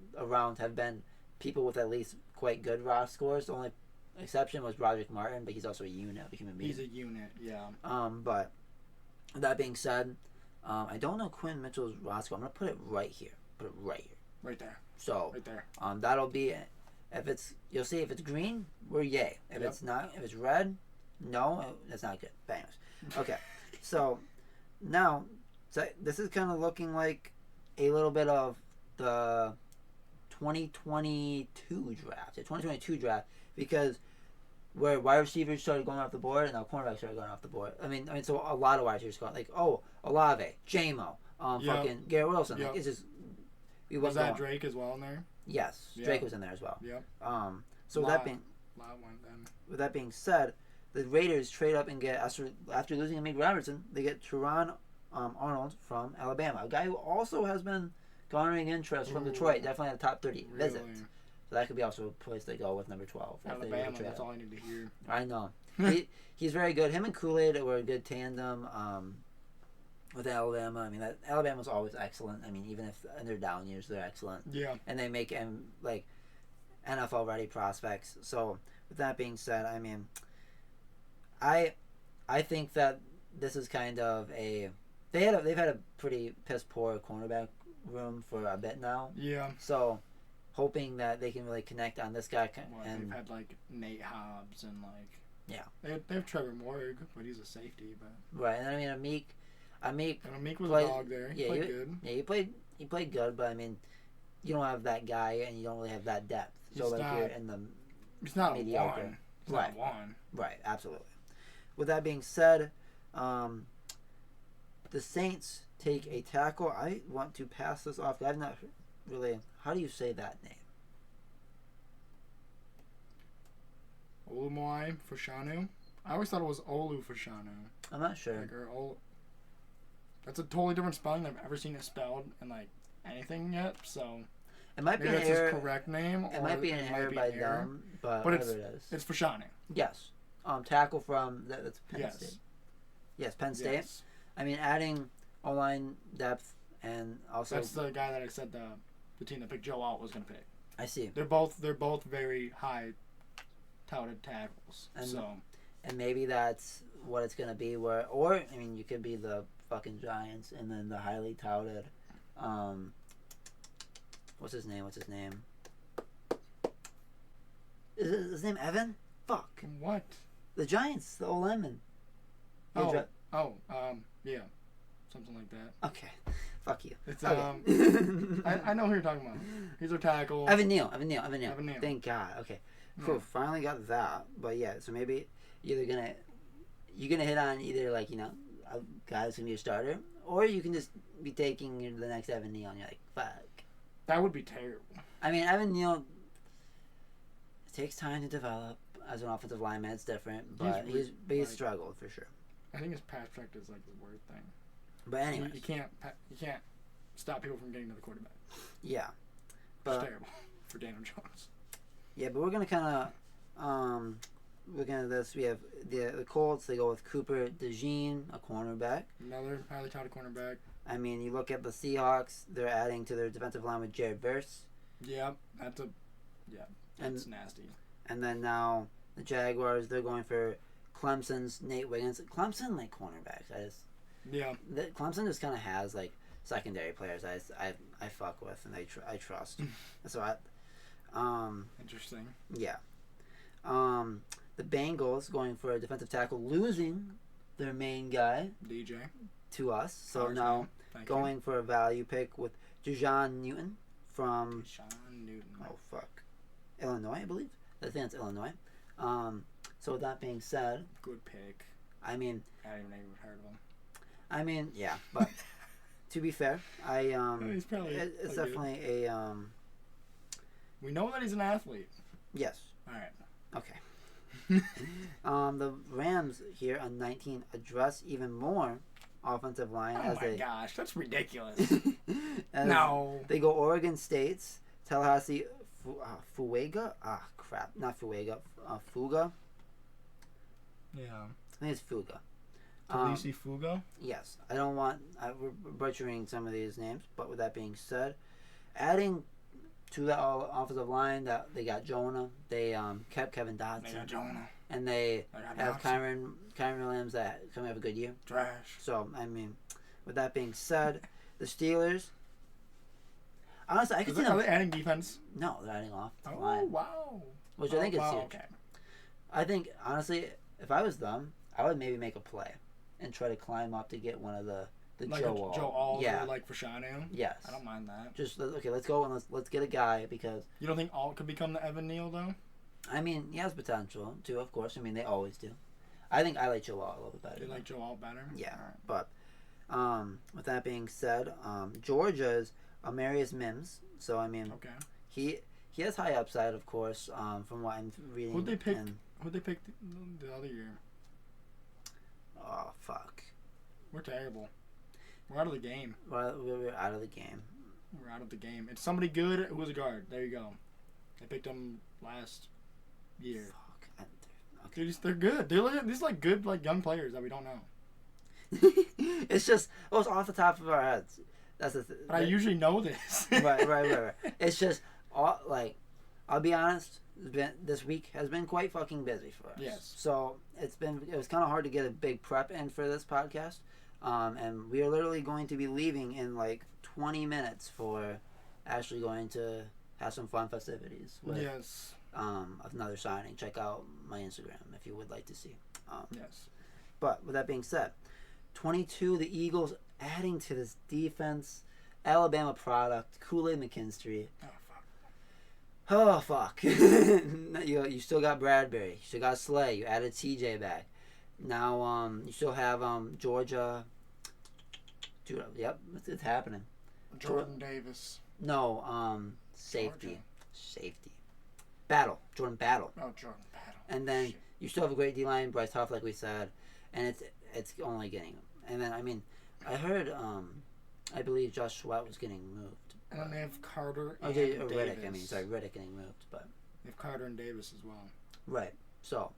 have been people with at least quite good raw scores. The only exception was Roderick Martin, but he's also a unit of a human being. He's a unit, yeah. But that being said, I don't know Quinn Mitchell's raw score. I'm gonna put it right here. Right there. So right there. That'll be it. You'll see if it's green, we're yay. If it's not, if it's red, no, that's not good. Bangers. Okay. So now, this is kind of looking like a little bit of the 2022 draft. The 2022 draft, because where wide receivers started going off the board and now cornerbacks started going off the board. So a lot of wide receivers going Olave, J-Mo, fucking Garrett Wilson. Yep. It's just was that Drake as well in there? Yes, Drake was in there as well. Yep. So with that being said, the Raiders trade up and get after losing Amik Robertson, they get Teron Arnold from Alabama, a guy who also has been garnering interest from Detroit. Definitely had a top 30 visit. So that could be also a place to go with number 12. Alabama, that's all I need to hear. I know. He's very good. Him and Kool-Aid were a good tandem with Alabama. Alabama's always excellent. Even if in their down years, they're excellent. Yeah. And they make NFL-ready prospects. So with that being said, I think that this is kind of they've had a pretty piss poor cornerback room for a bit now. Yeah. So hoping that they can really connect on this guy. They've had Nate Hobbs and they have Trevor Morg, but he's a safety. But right, and Amik was a dog there. He played good. Yeah, he played good, but you don't have that guy and you don't really have that depth. So you're in the it's not mediocre. A one. It's not one. Right, absolutely. With that being said, the Saints take a tackle. I want to pass this off. I've not really. How do you say that name? Olumoi Fashanu. I always thought it was Olu Fashanu. I'm not sure. That's a totally different spelling than I've ever seen it spelled in like anything yet. So it might be an that's error. His correct name. It might be an error by them, but whatever it is. It's Fashanu. Yes. Tackle from that's Penn State. Yes, Penn State. Yes. I mean, adding O-line depth and also that's the guy that I said the team that picked Joe Alt was going to pick. I see. They're both very high touted tackles. And maybe that's what it's going to be. Or I mean, you could be the fucking Giants and then the highly touted. What's his name? Is his name Evan? Fuck. What? The Giants, the old lineman. Yeah, something like that. Okay, fuck you. It's okay. I know who you're talking about. He's our tackle. Evan Neal. Thank God. Okay, cool. Yeah. Finally got that. But yeah, so maybe you're gonna hit on either like a guy's gonna be a starter, or you can just be taking the next Evan Neal and you're like, fuck. That would be terrible. I mean, Evan Neal. It takes time to develop as an offensive lineman. It's different, but he's struggled for sure. I think his pass protect is like the worst thing. But anyway, you can't stop people from getting to the quarterback. Yeah, but it's terrible for Daniel Jones. Yeah, but we're gonna kind of looking at this. We have the Colts. They go with Cooper DeJean, a cornerback. Another highly touted cornerback. I mean, you look at the Seahawks. They're adding to their defensive line with Jared Verse. Yeah, that's nasty. And then now the Jaguars. They're going for Clemson's Nate Wiggins. Clemson like cornerbacks. Clemson just kind of has like secondary players I fuck with and I trust. So interesting. Yeah. The Bengals going for a defensive tackle, losing their main guy DJ to us. So now going for a value pick with Dejon Newton from Illinois, I believe. I think it's Illinois. So with that being said, good pick. I mean, I haven't even heard of him. I mean, yeah, but to be fair, he's probably it's definitely good. A We know that he's an athlete. Yes. All right. Okay. The Rams here on 19 address even more offensive line. Oh my gosh, that's ridiculous. No. They go Oregon State's Tallahassee Fuega. Not Fuega. Fuga. Yeah. I think it's Fuga. Talisi Fuga? Yes. We're butchering some of these names, but with that being said, adding to the offensive line, that they got Jonah. They kept Kevin Dodson. They got Jonah. And they have Kyron Williams that coming have a good year. Trash. So, I mean, with that being said, the Steelers. Honestly, I could see them. Are they adding defense? No, they're adding off the line. Oh, wow. Which I think is huge. Okay. I think, honestly, if I was them, I would maybe make a play and try to climb up to get one of the like Joe Alt. Yeah. Or like Fashanu? Yes. I don't mind that. Just, okay, let's go and let's get a guy because... You don't think Alt could become the Evan Neal, though? I mean, he has potential, too, of course. I mean, they always do. I think I like Joe Alt a little bit better. You like Joe Alt better? Yeah. Right. But, with that being said, Georgia's Amarius Mims. So, I mean, okay. He has high upside, of course, from what I'm reading. Who'd they pick the other year? Oh, fuck. We're terrible. We're out of the game. We're out of the game. We're out of the game. It's somebody good who was a guard. There you go. They picked him last year. Fuck. Okay. They're good. These like good like young players that we don't know. It's just it's off the top of our heads. That's the But I usually know this. right. It's just I'll be honest. This week has been quite fucking busy for us. Yes. So it was kind of hard to get a big prep in for this podcast, and we are literally going to be leaving in like 20 minutes for actually going to have some fun festivities. With, yes. Another signing. Check out my Instagram if you would like to see. Yes. But with that being said, 22, the Eagles adding to this defense, Alabama product, Kool-Aid McKinstry. Oh, fuck. You still got Bradbury. You still got Slay. You added TJ back. Now, you still have Georgia. Dude, yep, it's happening. Jordan Davis. No, safety. Georgia. Safety. Battle. Jordan Battle. Oh, Jordan Battle. And then Shit. you still have a great D-line, Bryce Huff, like we said, and it's only getting. And then, I mean, I heard, I believe Josh Sweat was getting moved. And then they have Carter and Davis. Riddick getting moved, but... They have Carter and Davis as well. Right. So,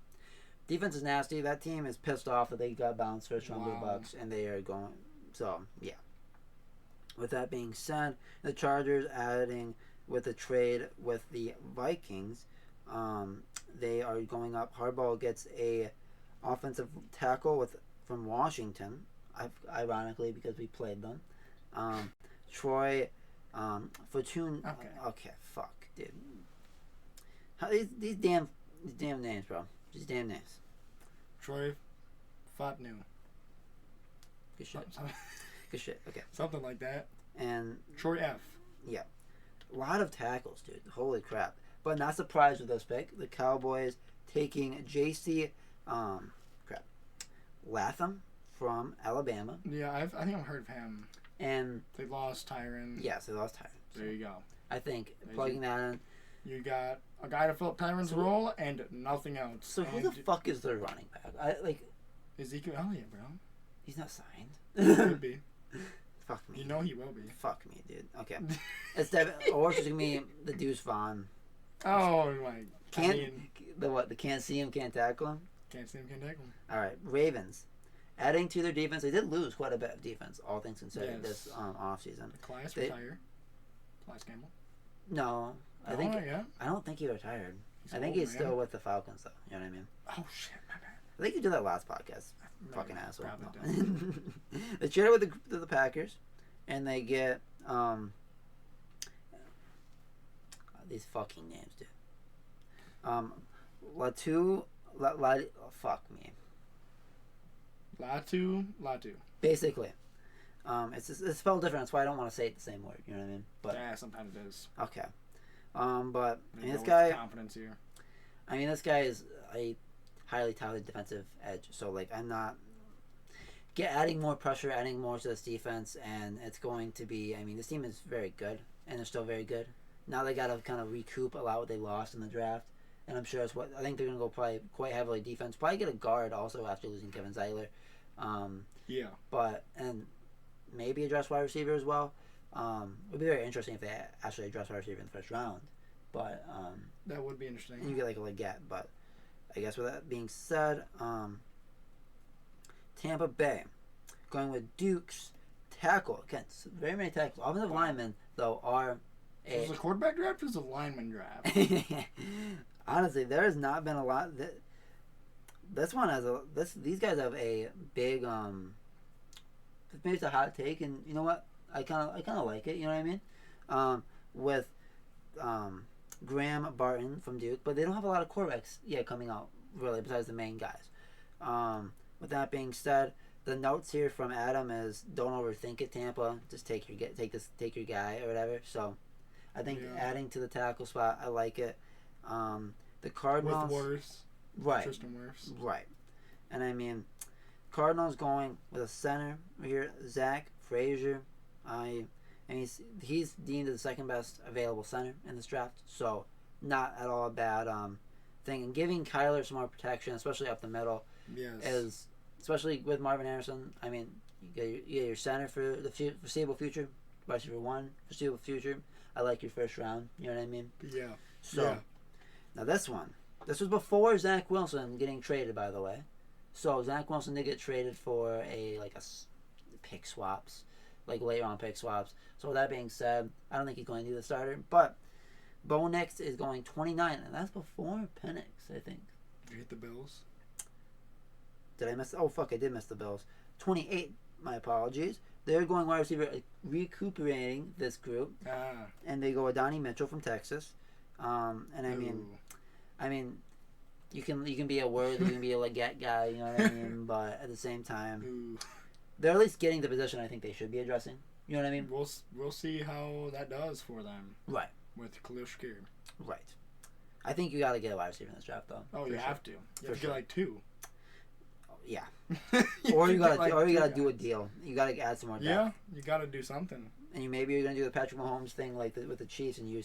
defense is nasty. That team is pissed off that they got bounced first round by the Bucks, and they are going... So, yeah. With that being said, the Chargers adding with a trade with the Vikings, they are going up. Harbaugh gets a offensive tackle from Washington, ironically because we played them. Troy Fortune. Okay, fuck, dude. These damn names, bro. These damn names. Troy Fatnu. Good shit. Good shit. Okay. Something like that. And Troy F. Yeah. A lot of tackles, dude. Holy crap. But not surprised with this pick. The Cowboys taking J.C. Latham from Alabama. Yeah, I think I've heard of him. And they lost Tyron. Yes, they lost Tyron. There you go. I think plugging that in. You got a guy to fill up Tyron's role and nothing else. So who the fuck is their running back? Ezekiel Elliott, bro. He's not signed. He could be. Fuck me. You know he will be. Fuck me, dude. Okay. It's or it's gonna be the Deuce Vaughn. Oh my. The can't see him, can't tackle him. Can't see him, can't tackle him. All right, Ravens. Adding to their defense, they did lose quite a bit of defense, all things considered, this offseason. Class retired. Class Campbell. No, I don't think he retired. I think he's still with the Falcons, though. You know what I mean? Oh shit, my bad. I think you did that last podcast. Fucking asshole. No. They traded with the Packers, and they get these fucking names, dude. Fuck me. Latu. Basically. It's spelled different. That's why I don't want to say it the same word. You know what I mean? But yeah, sometimes it is. Okay. But this guy. Confidence here. I mean, this guy is a highly touted defensive edge. So I'm not adding more pressure, adding more to this defense, and it's going to be. I mean, this team is very good, and they're still very good. Now they got to kind of recoup a lot what they lost in the draft, and I'm sure I think they're going to go probably quite heavily defense. Probably get a guard also after losing Kevin Zeitler. Yeah. But maybe address wide receiver as well. It would be very interesting if they actually address wide receiver in the first round. But that would be interesting. And you get a Leggett. But I guess with that being said, Tampa Bay going with Duke's tackle. Again, very many tackles. Offensive linemen though are. Is it a quarterback draft or is it a lineman draft? Honestly, there has not been a lot. This one has these guys have a big maybe it's a hot take, and you know what? I kind of like it. You know what I mean? With Graham Barton from Duke, but they don't have a lot of quarterbacks yet coming out really besides the main guys. With that being said, the notes here from Adam is don't overthink it, Tampa. Just take your guy or whatever. So I think adding to the tackle spot, I like it. The Cardinals with Wirfs. Right. Tristan Wirfs. Right. And I mean, Cardinals going with a center here, Zach Frazier. And he's deemed the second best available center in this draft, so not at all a bad thing. And giving Kyler some more protection, especially up the middle, is especially with Marvin Harrison. I mean, you get your center for the foreseeable future, vice versa one foreseeable future. I like your first round. You know what I mean? Yeah. So now this was before Zach Wilson getting traded, by the way. So Zach Wilson did get traded for a pick swaps, later on pick swaps. So with that being said, I don't think he's going to be the starter. But Bo Nix is going 29, and that's before Penix, I think. Did you hit the Bills? Did I miss? Oh fuck, I did miss the Bills. 28. My apologies. They're going wide receiver, recuperating this group, and they go with Donnie Mitchell from Texas. And I mean, you can be a Worthy, you can be a Leggett guy, you know what I mean? But at the same time, they're at least getting the position I think they should be addressing. You know what I mean? We'll see how that does for them. Right. With Khalil Shakir. Right. I think you got to get a wide receiver in this draft, though. Oh, you have to. You have to get 2. yeah. Or you gotta do a deal. You gotta add some more depth. Yeah, you gotta do something. And you're gonna do the Patrick Mahomes thing like with the Chiefs, and you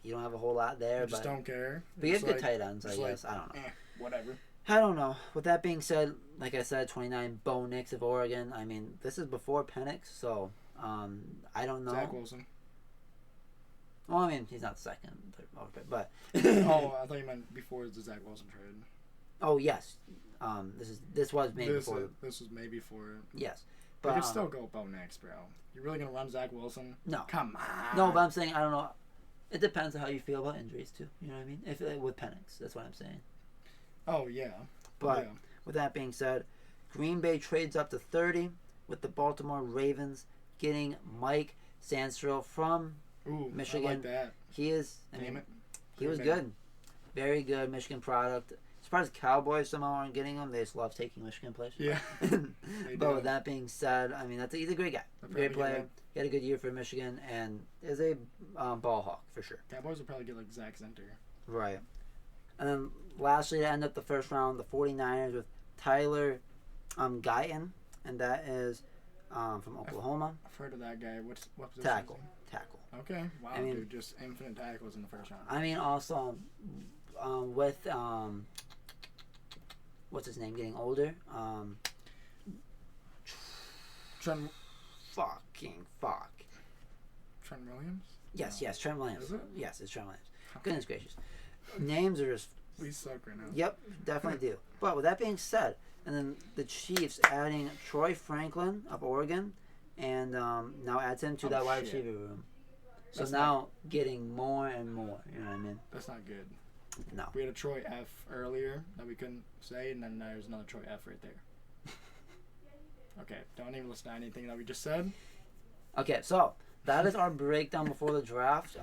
don't have a whole lot there. You just don't care. But you have good tight ends, I guess. I don't know. Whatever. I don't know. With that being said, like I said, 29 Bo Nix of Oregon. I mean, this is before Penix, so I don't know. Zach Wilson. Well, I mean, he's not second, but. Oh, I thought you meant before the Zach Wilson trade. Oh yes, this was made before. This was made before it. Yes, but you could still go Bo Nix, bro. You're really gonna run Zach Wilson? No. Come on. No, but I'm saying I don't know. It depends on how you feel about injuries too. You know what I mean? If with Penix, that's what I'm saying. Oh yeah. But with that being said, Green Bay trades up to 30 with the Baltimore Ravens getting Mike Sandstrom from Michigan. I like that. He is. He was Bad. good. Very good Michigan product. Surprised Cowboys somehow aren't getting him. They just love taking Michigan players. Yeah. But with that being said, I mean, he's a great guy. Great player. He had a good year for Michigan and is a ball hawk for sure. Cowboys will probably get like Zach Center. Right. And then lastly, to end up the first round, the 49ers with Tyler Guyton, and that is from Oklahoma. I've heard of that guy. What position? Tackle. Okay. Wow, I mean, dude, just infinite tackles in the first round. I mean, also with what's his name getting older? Trent. Fuck. Trent Williams? Yes, Trent Williams. Is it? Yes, it's Trent Williams. Goodness gracious. Names are just... We suck right now. Yep, definitely do. But with that being said, and then the Chiefs adding Troy Franklin of Oregon, and now adds him to that wide receiver room. So now getting more and more, you know what I mean? That's not good. No. We had a Troy F earlier that we couldn't say, and then there's another Troy F right there. Okay, don't even listen to anything that we just said. Okay, so that is our breakdown before the draft.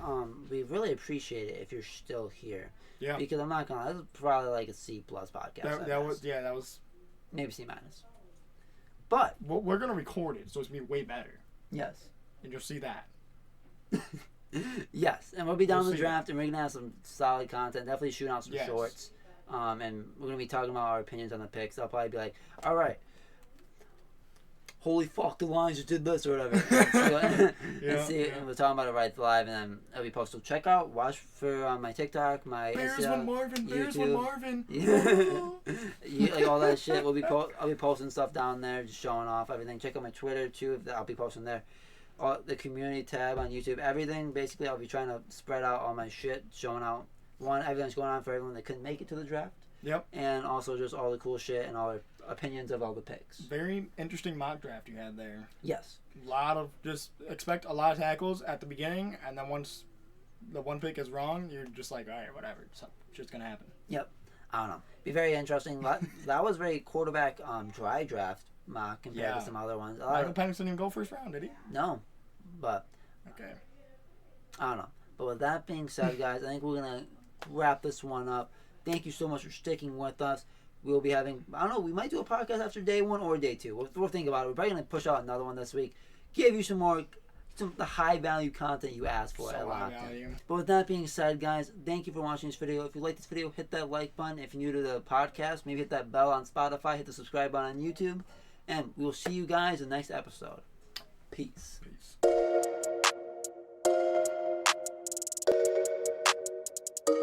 We really appreciate it if you're still here. Yeah. Because I'm not gonna. This is probably like a C+ podcast. That was maybe C-. But we're gonna record it, so it's gonna be way better. Yes. And you'll see that. Yes, and we'll be down the draft, and we're gonna have some solid content. Definitely shooting out some shorts. And we're gonna be talking about our opinions on the picks. I'll probably be like, all right. Holy fuck, the Lions just did this or whatever. And we're talking about it right live, and then it'll be posted. Check out, watch for my TikTok, my Instagram, Bears won Marvin. Like all that shit. I'll be posting stuff down there, just showing off everything. Check out my Twitter too. I'll be posting there. All the community tab on YouTube, everything. Basically, I'll be trying to spread out all my shit, showing out everything that's going on for everyone that couldn't make it to the draft. Yep. And also just all the cool shit and all the opinions of all the picks. Very interesting mock draft you had there. Yes. Expect a lot of tackles at the beginning, and then once the one pick is wrong, you're just like, all right, whatever. Shit's going to happen. Yep. I don't know. Be very interesting. That was very quarterback dry draft mock compared to some other ones. Michael Penix didn't even go first round, did he? No. But. Okay. I don't know. But with that being said, guys, I think we're going to wrap this one up. Thank you so much for sticking with us. We'll be having, I don't know, we might do a podcast after day 1 or day 2. We'll think about it. We're probably going to push out another one this week. Give you some the high value content you asked for. So high value. But with that being said, guys, thank you for watching this video. If you like this video, hit that like button. If you're new to the podcast, maybe hit that bell on Spotify. Hit the subscribe button on YouTube. And we will see you guys in the next episode. Peace.